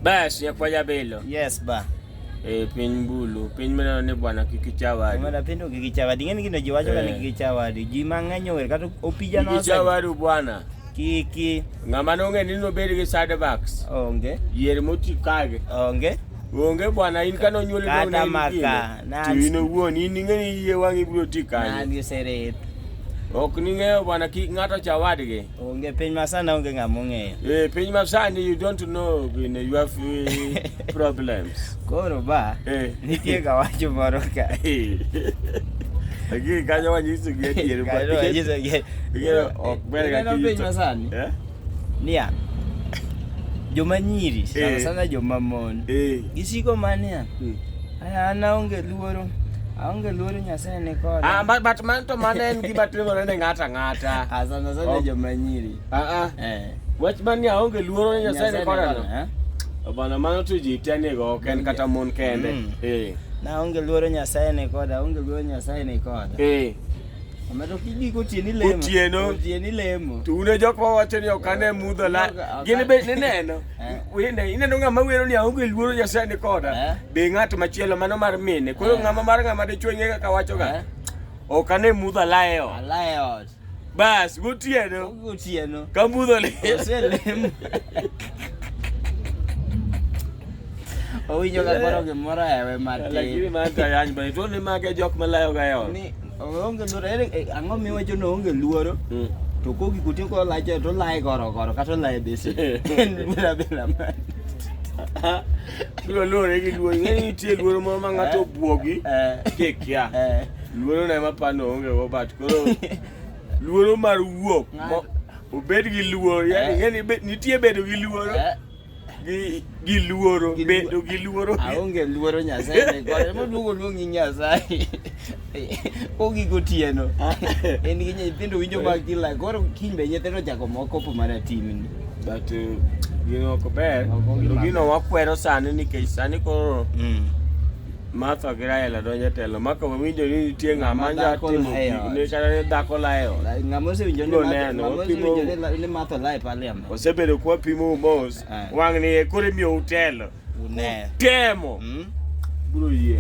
Bas ya kwa jabelo. Yes ba. Piny bulu, piny mena ne bwana kikichawadi. Mana pindo kikichawadi. Ngeni kino jiwacho kani kikichawadi. Ji mang'eny ower kata opija no. Kikichawadi bwana. Kiki. Ng'ama nonge nino bedi gi side backs. Onge. Yere moti kage. Onge. Onge bwana in kano nyuole no ne. Kata maka. Tino wuon in ng'eni yie wangi biro tikani. Nan giseret. Ok ning'eyo bwana ki ng'ato chawadgi. Onge piny masana onge ng'ama ong'eyo. Piny masani you don't know you have problems. Koro ba. Nitie ga wacho moro ka. Agi kanyo wanyiso gi adier ba. Kanyo wanyiso gi. Ok ber ga kito. Piny masani. Nia. Joma nyiri, sana joma mon. Gisiko mania. Ana onge luoro. Aonge luoro Nyasaye ne koda. But man to man en gima timore ne ng'ata. Sana joma nyiri. Wach man ya aonge luoro Nyasaye ne koda no. Bana mano to ji tenego ok en kata mon kende. Na aonge luoro Nyasaye ne koda, aonge luoro Nyasaye ne koda. Omedo kidi Gotieno lemo. Gotieno lemo. Tune jok wawacho ni ok ane mudho la. Gin be neno. Wende ineno ng'ama wero ni aonge luoro Nyasaye ne koda. Be ng'at machielo mano mar mine. Koro ng'ama dichuo ng'e kaka wacho ga. Ok ane mudho alaye ot. Alaye ot. Bas Gotieno. Ka mudho lemo. Owinjo ka koro gimoro ewe matin. Lakini manta yany ba to ni mage jok malayo ga yo. Ni onge luoro ang'o miwacho no onge luoro. To kogi kutie ko laje to laye goro kata laye bese. Bila man. Biro luoro gi luoro ng'eni tie luoro mo ma ng'ato buogi. Kekia. Luoro na mapano onge go bat koro luoro mar wuok. Obed gi luoro yani ng'eni nitie bedo gi luoro. Gi luoro bedo gi luoro. Aonge luoro Nyasaye ne koda. Moduogo luongi Nyasaye. Ogi Gotieno. En gi nyithindo winjo mag kila koro kimbe nyithindo chako moko po mana timni. But gino ok ber. Gino wakwero sani nikech sani koro Martha gi Raila donjo telo maka winjo ni nitie ng'ama nya timo ne kata dhako layo. Ng'ama osewinjo ni Martha laye parliament. Osebedo kwa pimo mos. Wang' ni kore miyo utelo. Une. Temo. Bro yie.